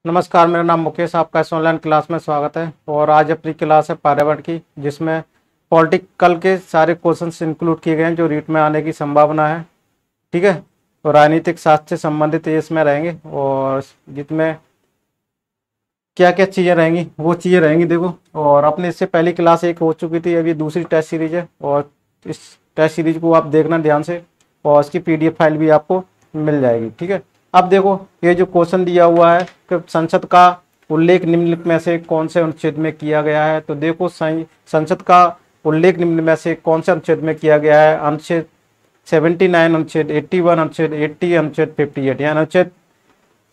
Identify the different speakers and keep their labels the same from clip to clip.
Speaker 1: नमस्कार, मेरा नाम मुकेश, आपका इस ऑनलाइन क्लास में स्वागत है। और आज अपनी क्लास है पर्यावरण की, जिसमें पॉलिटिकल के सारे क्वेश्चंस इंक्लूड किए गए हैं जो रीट में आने की संभावना है। ठीक है, तो राजनीतिक शास्त्र से संबंधित ये इसमें रहेंगे और जिसमें क्या क्या चीज़ें रहेंगी वो चीज़ें रहेंगी। देखो, और अपने इससे पहली क्लास एक हो चुकी थी, अभी दूसरी टेस्ट सीरीज है और इस टेस्ट सीरीज को आप देखना ध्यान से और इसकी PDF फाइल भी आपको मिल जाएगी। ठीक है, अब देखो ये जो क्वेश्चन दिया हुआ है कि संसद का उल्लेख निम्नलिखित में से कौन से अनुच्छेद में किया गया है। तो देखो, संसद का उल्लेख निम्न में से कौन से अनुच्छेद में किया गया है। अनुच्छेद 79, अनुच्छेद 81, अनुच्छेद 80, अनुच्छेद 58, यानी अनुच्छेद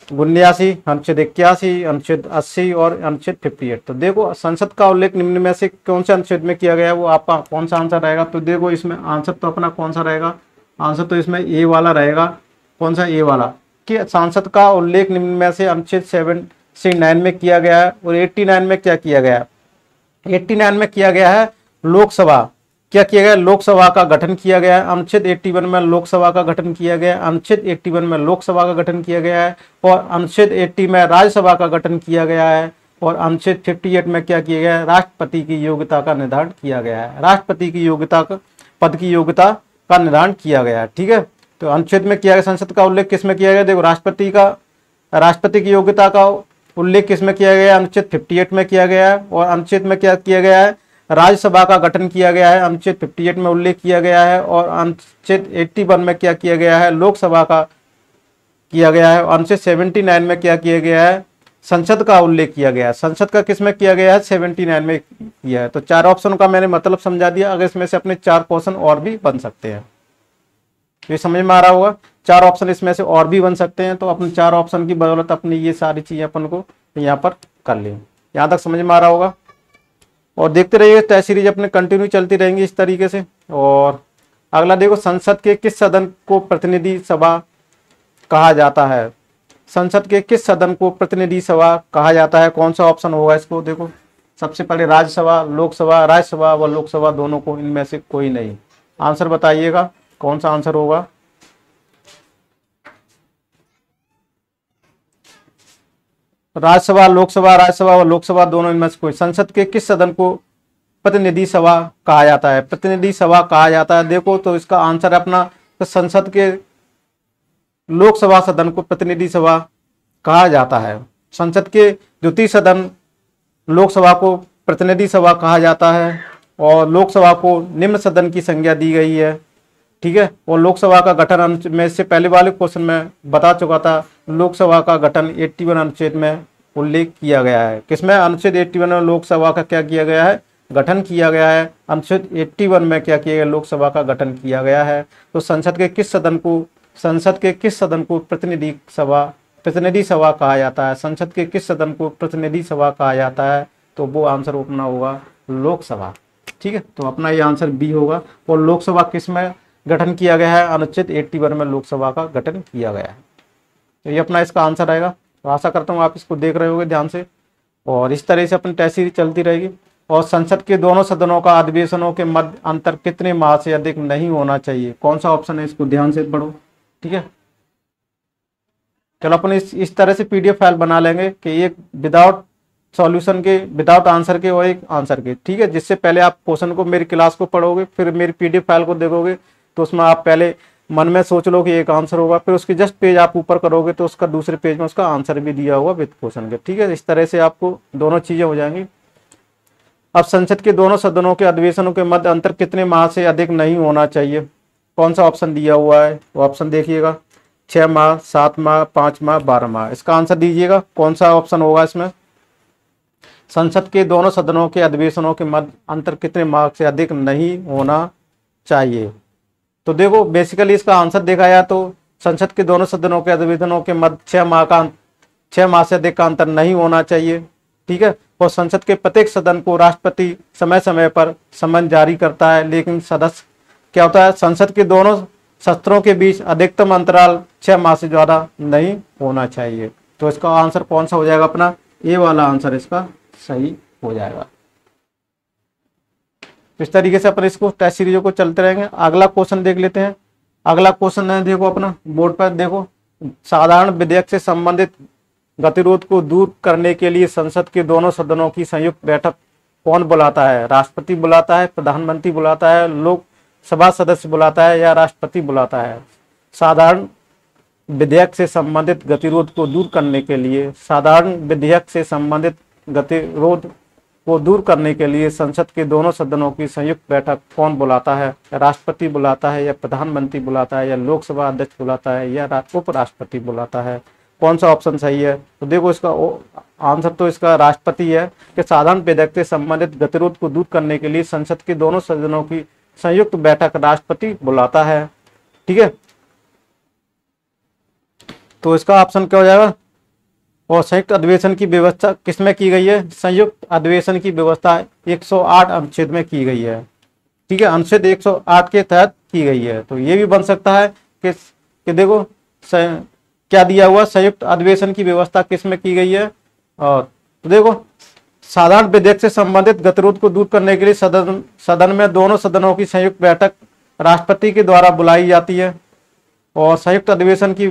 Speaker 1: 79, अनुच्छेद 81, अनुच्छेद 80 और अनुच्छेद 58। तो देखो, संसद का उल्लेख निम्न में से कौन से अनुच्छेद में किया गया है, वो आपका कौन सा आंसर रहेगा। तो देखो, इसमें आंसर तो अपना कौन सा रहेगा, आंसर तो इसमें ए वाला रहेगा। कौन सा, ए वाला, कि संसद का उल्लेख निम्न में से अनुच्छेद 79 में किया गया है। और 89 में क्या किया गया है, 89 में किया गया है लोकसभा, क्या किया गया, लोकसभा का गठन किया गया है। अनुच्छेद 81 में लोकसभा का गठन किया गया है, अनुच्छेद 81 में लोकसभा का गठन किया गया है। और अनुच्छेद 80 में राज्यसभा का गठन किया गया है। और अनुच्छेद 58 में क्या किया गया है, राष्ट्रपति की योग्यता का निर्धारण किया गया है। राष्ट्रपति की योग्यता का, पद की योग्यता का निर्धारण किया गया है। ठीक है, तो अनुच्छेद में किया गया, संसद का उल्लेख किस में किया गया, देखो राष्ट्रपति की योग्यता का उल्लेख किस में किया गया है, अनुच्छेद 58 में किया गया है। और अनुच्छेद में क्या किया गया है, राज्यसभा का गठन किया गया है, अनुच्छेद 58 में उल्लेख किया गया है। और अनुच्छेद 81 में क्या किया गया है, लोकसभा का किया गया है। अनुच्छेद 79 में क्या किया गया है, संसद का उल्लेख किया गया है। संसद का किस में किया गया है, 79 में किया है। तो चार ऑप्शन का मैंने मतलब समझा दिया। अगर इसमें से अपने चार क्वेश्चन और भी बन सकते हैं, ये समझ में आ रहा होगा, चार ऑप्शन इसमें से और भी बन सकते हैं। तो अपने चार ऑप्शन की बदौलत अपनी ये सारी चीजें अपन को यहाँ पर कर लें। यहाँ तक समझ में आ रहा होगा। और देखते रहिए, टेस्ट सीरीज अपने कंटिन्यू चलती रहेंगी इस तरीके से। और अगला देखो, संसद के किस सदन को प्रतिनिधि सभा कहा जाता है। संसद के किस सदन को प्रतिनिधि सभा कहा जाता है, कौन सा ऑप्शन होगा इसको। देखो, सबसे पहले राज्यसभा, लोकसभा, राज्यसभा व लोकसभा दोनों को, इनमें से कोई नहीं। आंसर बताइएगा कौन सा आंसर होगा। राज्यसभा, लोकसभा, राज्यसभा व लोकसभा दोनों, इनमें से कोई। संसद के किस सदन को प्रतिनिधि सभा कहा जाता है, प्रतिनिधि सभा कहा जाता है। देखो, तो इसका आंसर अपना, तो संसद के लोकसभा सदन को प्रतिनिधि सभा कहा जाता है। संसद के द्वितीय सदन लोकसभा को प्रतिनिधि सभा कहा जाता है। और लोकसभा को निम्न सदन की संज्ञा दी गई है। ठीक है, और लोकसभा का गठन में से पहले वाले क्वेश्चन में बता चुका था, लोकसभा का गठन 81 अनुच्छेद में उल्लेख किया गया है। किसमें, अनुच्छेद 81 में लोकसभा का क्या किया गया है, गठन किया गया है। अनुच्छेद 81 में क्या किया गया, लोकसभा का गठन किया गया है। तो संसद के किस सदन को प्रतिनिधि सभा कहा जाता है, संसद के किस सदन को प्रतिनिधि सभा कहा जाता है। तो वो आंसर अपना होगा लोकसभा। ठीक है, तो अपना ये आंसर बी होगा। और लोकसभा किस में गठन किया गया है, अनुच्छेद 81 में लोकसभा का गठन किया गया है। तो ये अपना इसका आंसर आएगा। तो आशा करता हूँ आप इसको देख रहे होंगे ध्यान से। और इस तरह से अपनी टेस्ट सीरीज चलती रहेगी। और संसद के दोनों सदनों का अधिवेशनों के मध्य अंतर कितने माह से अधिक नहीं होना चाहिए, कौन सा ऑप्शन है, इसको ध्यान से पढ़ो। ठीक है, चलो अपन इस तरह से PDF फाइल बना लेंगे कि एक विदाउट सॉल्यूशन के, विदाउट आंसर के और एक आंसर के। ठीक है, जिससे पहले आप क्वेश्चन को, मेरी क्लास को पढ़ोगे, फिर मेरी PDF फाइल को देखोगे, तो उसमें आप पहले मन में सोच लो कि एक आंसर होगा, फिर उसकी जस्ट पेज आप ऊपर करोगे तो उसका दूसरे पेज में उसका आंसर भी दिया होगा विद क्वेश्चन के। ठीक है, इस तरह से आपको दोनों चीजें हो जाएंगी। अब संसद के दोनों सदनों के अधिवेशनों के मध्य अंतर कितने माह से अधिक नहीं होना चाहिए, कौन सा ऑप्शन दिया हुआ है, वो ऑप्शन देखिएगा। 6 माह, 7 माह, 5 माह, 12 माह। इसका आंसर दीजिएगा कौन सा ऑप्शन होगा इसमें। संसद के दोनों सदनों के अधिवेशनों के मध्य अंतर कितने माह से अधिक नहीं होना चाहिए। तो देखो, बेसिकली इसका आंसर देखा जाए तो संसद के दोनों सदनों के अधिवेशनों के मध्य 6 माह से अधिक का अंतर नहीं होना चाहिए। ठीक है, और संसद के प्रत्येक सदन को राष्ट्रपति समय समय पर समन जारी करता है, लेकिन सदस्य क्या होता है, संसद के दोनों सत्रों के बीच अधिकतम अंतराल 6 माह से ज्यादा नहीं होना चाहिए। तो इसका आंसर कौन सा हो जाएगा, अपना ए वाला आंसर इसका सही हो जाएगा। इस तरीके से अपन इसको टेस्ट सीरीजों को चलते रहेंगे। अगला क्वेश्चन देख लेते हैं। अगला क्वेश्चन है, देखो अपना बोर्ड पर देखो, साधारण विधेयक से संबंधित गतिरोध को दूर करने के लिए संसद के दोनों सदनों की संयुक्त बैठक कौन बुलाता है? राष्ट्रपति बुलाता है, प्रधानमंत्री बुलाता है, लोकसभा सदस्य बुलाता है या राष्ट्रपति बुलाता है? साधारण विधेयक से संबंधित गतिरोध को दूर करने के लिए, साधारण विधेयक से संबंधित गतिरोध को दूर करने के लिए संसद के दोनों सदनों की संयुक्त बैठक कौन बुलाता है? राष्ट्रपति बुलाता है या प्रधानमंत्री बुलाता है या लोकसभा अध्यक्ष बुलाता है या उपराष्ट्रपति बुलाता है? कौन सा ऑप्शन सही है? तो देखो इसका आंसर तो इसका राष्ट्रपति है कि साधारण विधेयक से संबंधित गतिरोध को दूर करने के लिए संसद के दोनों सदनों की संयुक्त बैठक राष्ट्रपति बुलाता है। ठीक है, तो इसका ऑप्शन क्या हो जाएगा? और संयुक्त अधिवेशन की व्यवस्था किसमें की गई है? संयुक्त अधिवेशन की व्यवस्था 108 अनुच्छेद में की गई है। ठीक है, अनुच्छेद 108 के तहत की गई है। तो ये भी बन सकता है कि देखो क्या दिया हुआ, संयुक्त अधिवेशन की व्यवस्था किसमें की गई है? और तो देखो साधारण विधेयक से संबंधित गतिरोध को दूर करने के लिए सदन में दोनों सदनों की संयुक्त बैठक राष्ट्रपति के द्वारा बुलाई जाती है और संयुक्त अधिवेशन की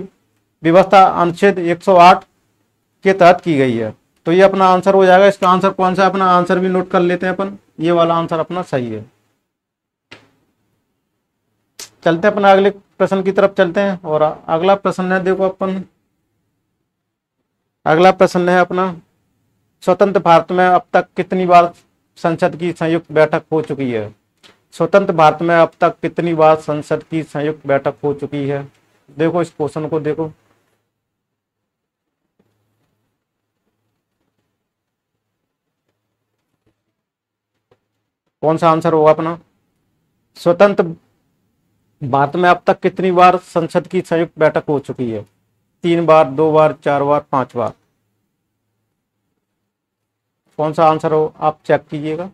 Speaker 1: व्यवस्था अनुच्छेद 108 के तहत की गई है। तो ये अपना आंसर हो जाएगा। इसका आंसर कौन सा है? अपना आंसर भी नोट कर लेते हैं अपन, ये वाला आंसर अपना सही है। चलते हैं अपना अगले प्रश्न की तरफ चलते हैं। और अगला प्रश्न है, देखो अपन अगला प्रश्न है अपना, स्वतंत्र भारत में अब तक कितनी बार संसद की संयुक्त बैठक हो चुकी है? स्वतंत्र भारत में अब तक कितनी बार संसद की संयुक्त बैठक हो चुकी है? देखो इस क्वेश्चन को देखो, कौन सा आंसर होगा अपना? स्वतंत्र भारत में अब तक कितनी बार संसद की संयुक्त बैठक हो चुकी है? 3 बार, 2 बार, 4 बार, 5 बार? कौन सा आंसर हो आप चेक कीजिएगा।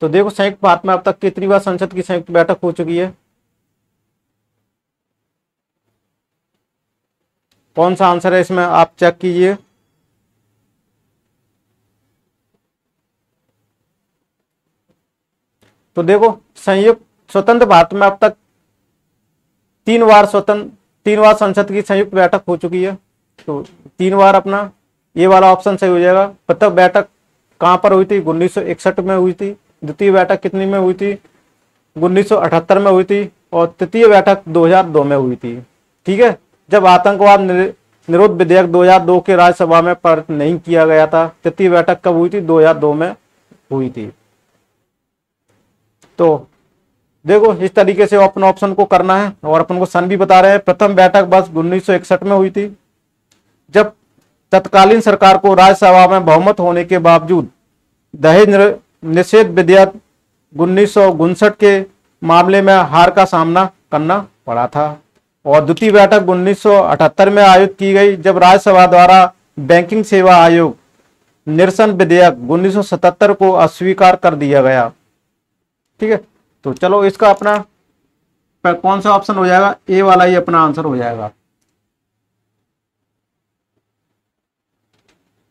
Speaker 1: तो देखो संयुक्त भारत में अब तक कितनी बार संसद की संयुक्त बैठक हो चुकी है? कौन सा आंसर है इसमें, आप चेक कीजिए। तो देखो स्वतंत्र भारत में अब तक 3 बार संसद की संयुक्त बैठक हो चुकी है। तो 3 बार अपना ये वाला ऑप्शन सही हो जाएगा। प्रथम बैठक कहां पर हुई थी? 1961 में हुई थी। द्वितीय बैठक कितनी में हुई थी? 1978 में हुई थी। और तृतीय बैठक 2002 में हुई थी। ठीक है, जब आतंकवाद निरोध विधेयक 2002 के राज्यसभा में पारित नहीं किया गया था। तृतीय बैठक कब हुई थी? 2002 में हुई थी। तो देखो इस तरीके से अपन ऑप्शन को करना है और अपन को सन भी बता रहे हैं। प्रथम बैठक बस 1961 में हुई थी, जब तत्कालीन सरकार को राज्यसभा में बहुमत होने के बावजूद दहेज निषेध विधेयक 1959 के मामले में हार का सामना करना पड़ा था। और द्वितीय बैठक 1978 में आयोजित की गई, जब राज्यसभा द्वारा बैंकिंग सेवा आयोग निरसन विधेयक 1977 को अस्वीकार कर दिया गया। ठीक है, तो चलो इसका अपना कौन सा ऑप्शन हो जाएगा? ए वाला ही अपना आंसर हो जाएगा।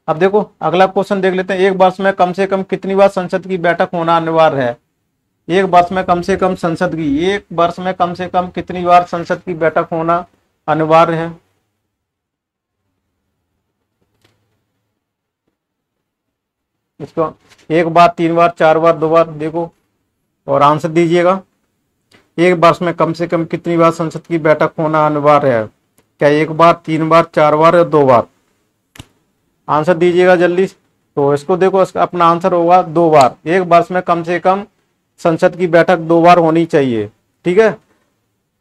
Speaker 1: अब देखो अगला क्वेश्चन देख लेते हैं। एक वर्ष में कम से कम कितनी बार संसद की बैठक होना अनिवार्य है? एक वर्ष में कम से कम कितनी बार संसद की बैठक होना अनिवार्य है? इसको 1 बार, 3 बार, 4 बार, 2 बार? देखो और आंसर दीजिएगा। एक वर्ष में कम से कम कितनी बार संसद की बैठक होना अनिवार्य है? क्या 1 बार, 3 बार, 4 बार या 2 बार? आंसर दीजिएगा जल्दी। तो इसको देखो, इसका अपना आंसर होगा 2 बार। एक वर्ष में कम से कम संसद की बैठक 2 बार होनी चाहिए। ठीक है,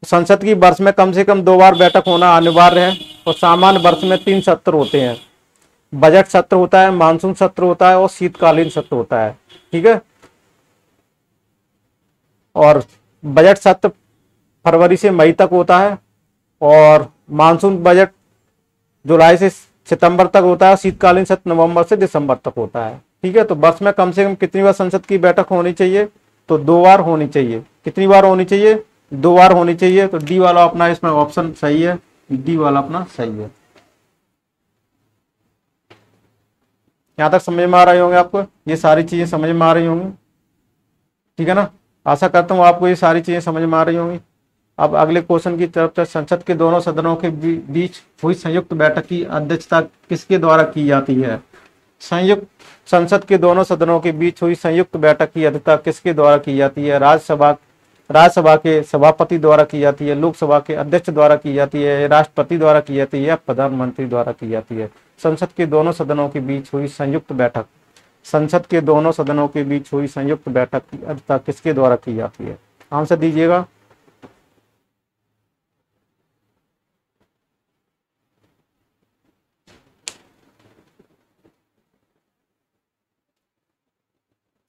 Speaker 1: संसद की वर्ष में कम से कम 2 बार बैठक होना अनिवार्य है। और सामान्य वर्ष में 3 सत्र होते हैं। बजट सत्र होता है, मानसून सत्र होता है और शीतकालीन सत्र होता है। ठीक है, और बजट सत्र फरवरी से मई तक होता है और मानसून बजट जुलाई से सितंबर तक होता है। शीतकालीन सत्र नवंबर से दिसंबर तक होता है। ठीक है, तो वर्ष में कम से कम कितनी बार संसद की बैठक होनी चाहिए? तो 2 बार होनी चाहिए। कितनी बार होनी चाहिए? 2 बार होनी चाहिए। तो डी वाला अपना इसमें ऑप्शन सही है। डी वाला अपना सही है। यहां तक समझ में आ रही होंगे आपको? ये सारी चीजें समझ में आ रही होंगी? ठीक है ना, आशा करता हूँ आपको ये सारी चीजें समझ में आ रही होंगी। अब अगले क्वेश्चन की तरफ संसद के दोनों सदनों के बीच हुई संयुक्त बैठक की अध्यक्षता किसके द्वारा की जाती है? संयुक्त संसद के दोनों सदनों के बीच हुई संयुक्त बैठक की अध्यक्षता किसके द्वारा की जाती है? राज्यसभा के सभापति द्वारा की जाती है, लोकसभा के अध्यक्ष द्वारा की जाती है, राष्ट्रपति द्वारा की जाती है या प्रधानमंत्री द्वारा की जाती है? संसद के दोनों सदनों के बीच हुई संयुक्त बैठक, संसद के दोनों सदनों के बीच हुई संयुक्त बैठक की अध्यक्षता किसके द्वारा की जाती है? आंसर दीजिएगा।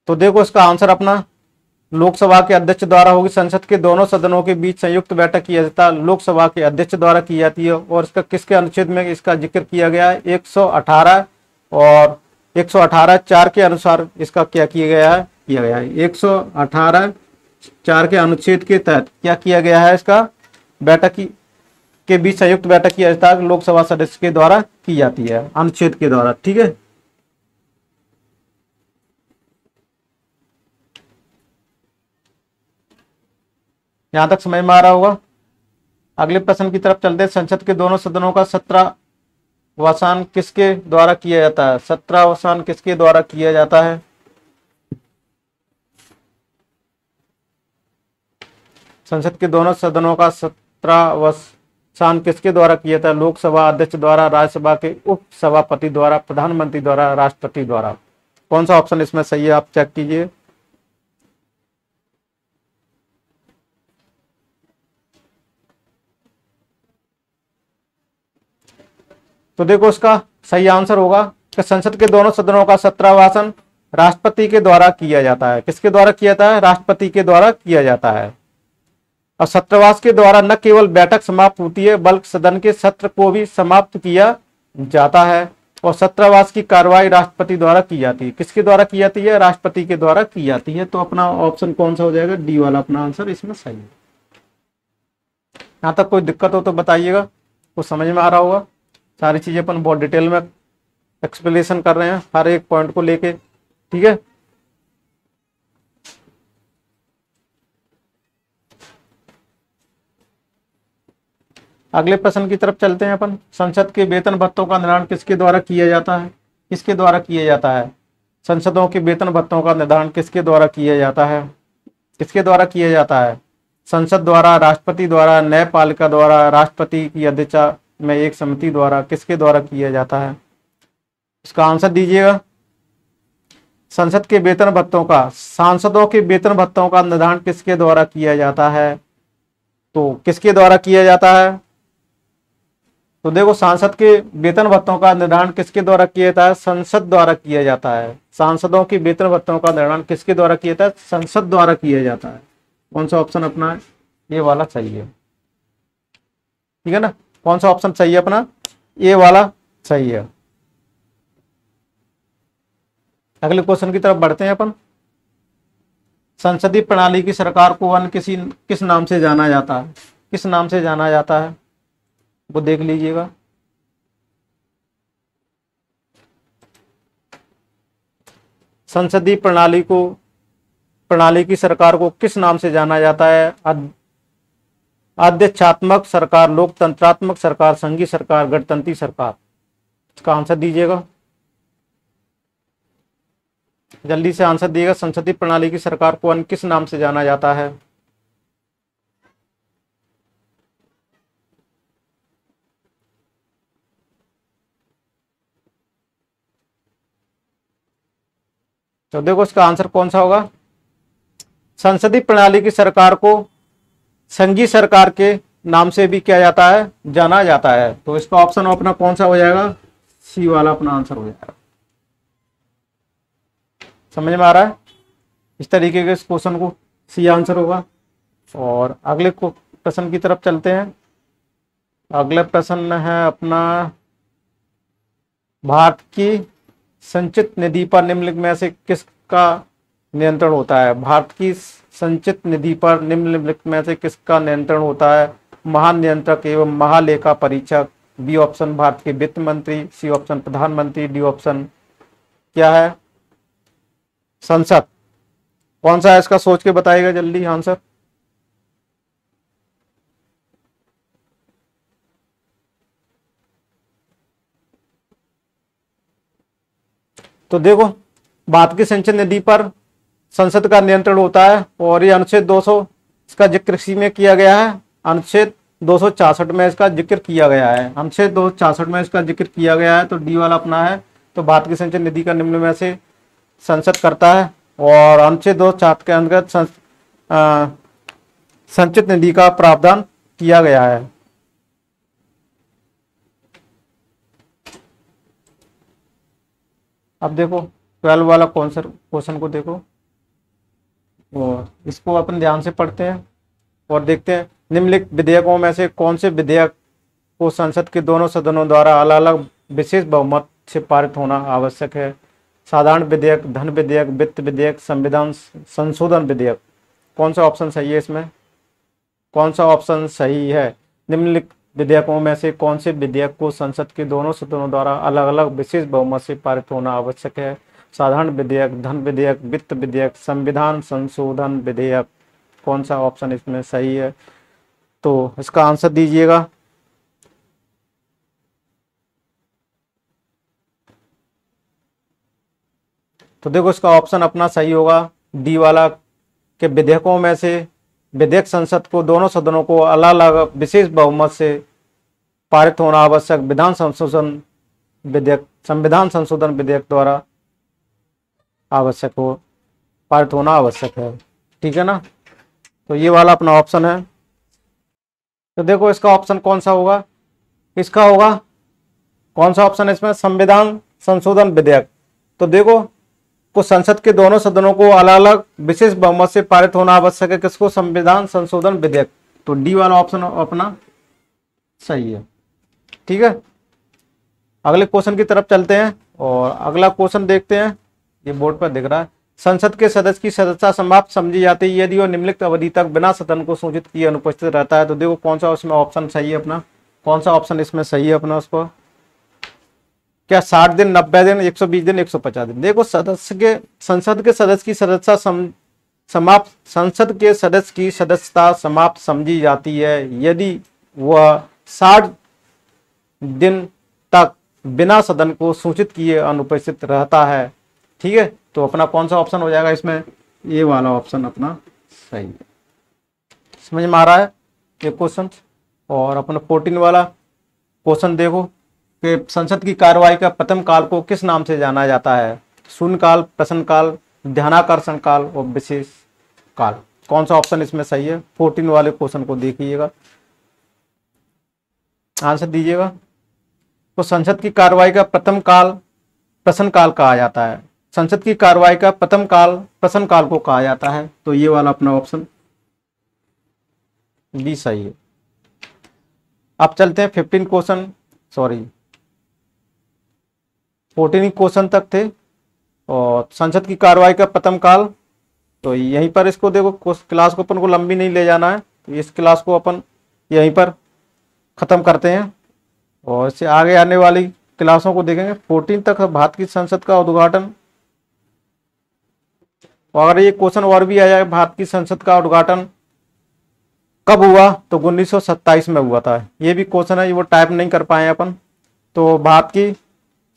Speaker 1: तो देखो इसका आंसर अपना लोकसभा के अध्यक्ष द्वारा होगी। संसद के दोनों सदनों के बीच संयुक्त बैठक की अध्यक्षता लोकसभा के अध्यक्ष द्वारा की जाती है। और इसका किसके अनुच्छेद में इसका जिक्र किया गया है? 118 और 118(4) के अनुसार इसका क्या किया गया है 118(4) के अनुच्छेद के तहत क्या किया गया है? इसका बैठक के बीच संयुक्त बैठक की अध्यक्षता लोकसभा सदस्य के द्वारा की जाती है, अनुच्छेद के द्वारा। ठीक है, यहां तक समझ में आ रहा होगा। अगले प्रश्न की तरफ चलते हैं। संसद के दोनों सदनों का 17वां किसके द्वारा किया जाता है? 17वां किसके द्वारा किया जाता है? संसद के दोनों सदनों का 17वां किसके द्वारा किया जाता है? लोकसभा अध्यक्ष द्वारा, राज्यसभा के उप सभापति द्वारा, प्रधानमंत्री द्वारा, राष्ट्रपति द्वारा। कौन सा ऑप्शन इसमें सही है, आप चेक कीजिए। तो देखो इसका सही आंसर होगा कि संसद के दोनों सदनों का 17वां राष्ट्रपति के द्वारा किया जाता है। किसके द्वारा किया जाता है? राष्ट्रपति के द्वारा किया जाता है। और 17वां के द्वारा न केवल बैठक समाप्त होती है बल्कि सदन के सत्र को भी समाप्त किया जाता है। और 17वां की कार्रवाई राष्ट्रपति द्वारा की जाती है। किसके द्वारा की जाती है? राष्ट्रपति के द्वारा की जाती है। तो अपना ऑप्शन कौन सा हो जाएगा? डी वाला अपना आंसर इसमें सही है। यहां तक कोई दिक्कत हो तो बताइएगा, कुछ समझ में आ रहा होगा। सारी चीजें अपन बहुत डिटेल में एक्सप्लेनेशन कर रहे हैं हर एक पॉइंट को लेके। ठीक है, अगले प्रश्न की तरफ चलते हैं अपन। संसद के वेतन भत्तों का निर्धारण किसके द्वारा किया जाता है? किसके द्वारा किया जाता है? संसदों के वेतन भत्तों का निर्धारण किसके द्वारा किया जाता है? किसके द्वारा किया जाता है? संसद द्वारा, राष्ट्रपति द्वारा, न्यायपालिका द्वारा, राष्ट्रपति की अध्यक्षता में एक समिति द्वारा, किसके द्वारा किया जाता है? इसका आंसर दीजिएगा। संसद के वेतन भत्तों का, सांसदों के वेतन भत्तों का निर्धारण किसके द्वारा किया जाता है? तो किसके द्वारा किया जाता है? तो देखो सांसद के वेतन भत्तों का निर्धारण किसके द्वारा किया जाता है? संसद द्वारा किया जाता है। सांसदों के वेतन भत्तों का निर्धारण किसके द्वारा किया जाता है? संसद द्वारा किया जाता है। कौन सा ऑप्शन अपना है? ये वाला सही है। ठीक है ना, कौन सा ऑप्शन सही है अपना? ये वाला सही है। अगले क्वेश्चन की तरफ बढ़ते हैं अपन। संसदीय प्रणाली की सरकार को अन्य किस नाम से जाना जाता है? किस नाम से जाना जाता है वो देख लीजिएगा। संसदीय प्रणाली की सरकार को किस नाम से जाना जाता है? अध्यक्षात्मक सरकार, लोकतंत्रात्मक सरकार, संघीय सरकार, गणतंत्री सरकार। इसका आंसर दीजिएगा, जल्दी से आंसर दिएगा। संसदीय प्रणाली की सरकार को अन्य किस नाम से जाना जाता है? तो देखो इसका आंसर कौन सा होगा? संसदीय प्रणाली की सरकार को संघीय सरकार के नाम से भी किया जाता है, जाना जाता है। तो इसका ऑप्शन अपना कौन सा हो जाएगा? सी वाला अपना आंसर हो जाएगा। समझ में आ रहा है? इस तरीके के इस क्वेश्चन को सी आंसर होगा। और अगले प्रश्न की तरफ चलते हैं। अगला प्रश्न है अपना, भारत की संचित निधि पर निम्नलिखित में से किसका नियंत्रण होता है? भारत की संचित निधि पर निम्नलिखित में से किसका नियंत्रण होता है? महानियंत्रक एवं महालेखा परीक्षक। बी ऑप्शन भारत के वित्त मंत्री, सी ऑप्शन प्रधानमंत्री, डी ऑप्शन क्या है? संसद। कौन सा है इसका? सोच के बताइएगा जल्दी आंसर। तो देखो, भारत की सिंचन निधि पर संसद का नियंत्रण होता है और ये अनुच्छेद 200 इसका जिक्र इसी में किया गया है। अनुच्छेद 266 में इसका जिक्र किया गया है। अनुच्छेद 266 में इसका जिक्र किया गया है, तो डी वाला अपना है। तो भारत की सिंचन निधि का निम्न में से संसद करता है और अनुच्छेद 266 के अंतर्गत संचित निधि का प्रावधान किया गया है। अब देखो 12 वाला क्वेश्चन को देखो और इसको अपन ध्यान से पढ़ते हैं और देखते हैं, निम्नलिखित विधेयकों में से कौन से विधेयक को संसद के दोनों सदनों द्वारा अलग अलग विशेष बहुमत से पारित होना आवश्यक है। साधारण विधेयक, धन विधेयक, वित्त विधेयक, संविधान संशोधन विधेयक। कौन सा ऑप्शन सही है इसमें? कौन सा ऑप्शन सही है? निम्नलिखित विधेयकों में से कौन से विधेयक को संसद के दोनों सदनों द्वारा अलग अलग विशेष बहुमत से पारित होना आवश्यक है? साधारण विधेयक, धन विधेयक, वित्त विधेयक, संविधान संशोधन विधेयक। कौन सा ऑप्शन इसमें सही है? तो इसका आंसर दीजिएगा। तो देखो इसका ऑप्शन अपना सही होगा डी वाला, के विधेयकों में से विधेयक संसद को दोनों सदनों को अलग अलग विशेष बहुमत से पारित होना आवश्यक विधान संशोधन विधेयक, संविधान संशोधन विधेयक द्वारा आवश्यक हो, पारित होना आवश्यक है। ठीक है ना? तो ये वाला अपना ऑप्शन है। तो देखो इसका ऑप्शन कौन सा होगा? इसका होगा कौन सा ऑप्शन है इसमें? संविधान संशोधन विधेयक। तो देखो को संसद के दोनों सदनों को अलग अलग विशेष बहुमत से पारित होना आवश्यक है। किसको? संविधान संशोधन विधेयक। तो डी वाला ऑप्शन अपना सही है। ठीक है, अगले क्वेश्चन की तरफ चलते हैं और अगला क्वेश्चन देखते हैं। ये बोर्ड पर दिख रहा है। संसद के सदस्य की सदस्यता समाप्त समझी जाती है यदि वो निम्नलिखित अवधि तक बिना सदन को सूचित किए अनुपस्थित रहता है। तो देखो कौन सा उसमें ऑप्शन सही है अपना? कौन सा ऑप्शन इसमें सही है अपना? उसको क्या 60 दिन, 90 दिन, 120 दिन, 150 दिन? देखो संसद के सदस्य की सदस्यता समाप्त, संसद के सदस्य की सदस्यता समाप्त समझी जाती है यदि वह 60 दिन तक बिना सदन को सूचित किए अनुपस्थित रहता है। ठीक है, तो अपना कौन सा ऑप्शन हो जाएगा इसमें? ये वाला ऑप्शन अपना सही है। समझ में आ रहा है ये क्वेश्चन? और अपना 14 वाला क्वेश्चन देखो कि संसद की कार्यवाही का प्रथम काल को किस नाम से जाना जाता है? शून्यकाल, प्रश्नकाल, ध्यानाकर्षण काल और विशेष काल। कौन सा ऑप्शन इसमें सही है? 14 वाले क्वेश्चन को देखिएगा, आंसर दीजिएगा। तो संसद की कार्यवाही का प्रथम काल प्रश्न काल कहा जाता है। संसद की कार्यवाही का प्रथम काल प्रश्न काल को कहा जाता है। तो ये वाला अपना ऑप्शन डी सही है। अब चलते हैं 14 क्वेश्चन तक थे और संसद की कार्यवाही का प्रथम काल। तो यहीं पर इसको देखो, क्लास को अपन को लंबी नहीं ले जाना है, तो इस क्लास को अपन यहीं पर खत्म करते हैं और इससे आगे आने वाली क्लासों को देखेंगे। 14 तक भारत की संसद का उद्घाटन, और अगर ये क्वेश्चन और भी आ जाए भारत की संसद का उद्घाटन कब हुआ, तो 1927 में हुआ था। ये भी क्वेश्चन है, वो टाइप नहीं कर पाए अपन। तो भारत की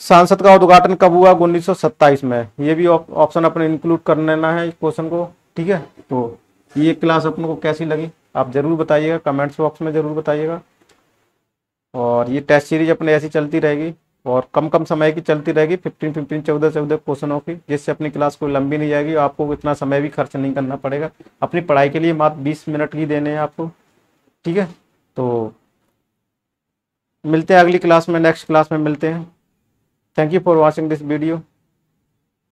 Speaker 1: संसद का उद्घाटन कब हुआ? 1927 में। ये भी ऑप्शन अपन इंक्लूड कर लेना है इस क्वेश्चन को। ठीक है, तो ये क्लास अपन को कैसी लगी आप जरूर बताइएगा, कमेंट्स बॉक्स में जरूर बताइएगा। और ये टेस्ट सीरीज अपने ऐसी चलती रहेगी और कम कम समय की चलती रहेगी, 15 14 क्वेश्चनों की, जिससे अपनी क्लास कोई लंबी नहीं जाएगी। आपको इतना समय भी खर्च नहीं करना पड़ेगा। अपनी पढ़ाई के लिए मात्र 20 मिनट ही देने हैं आपको। ठीक है, तो मिलते हैं अगली क्लास में, नेक्स्ट क्लास में मिलते हैं। Thank you for watching this video.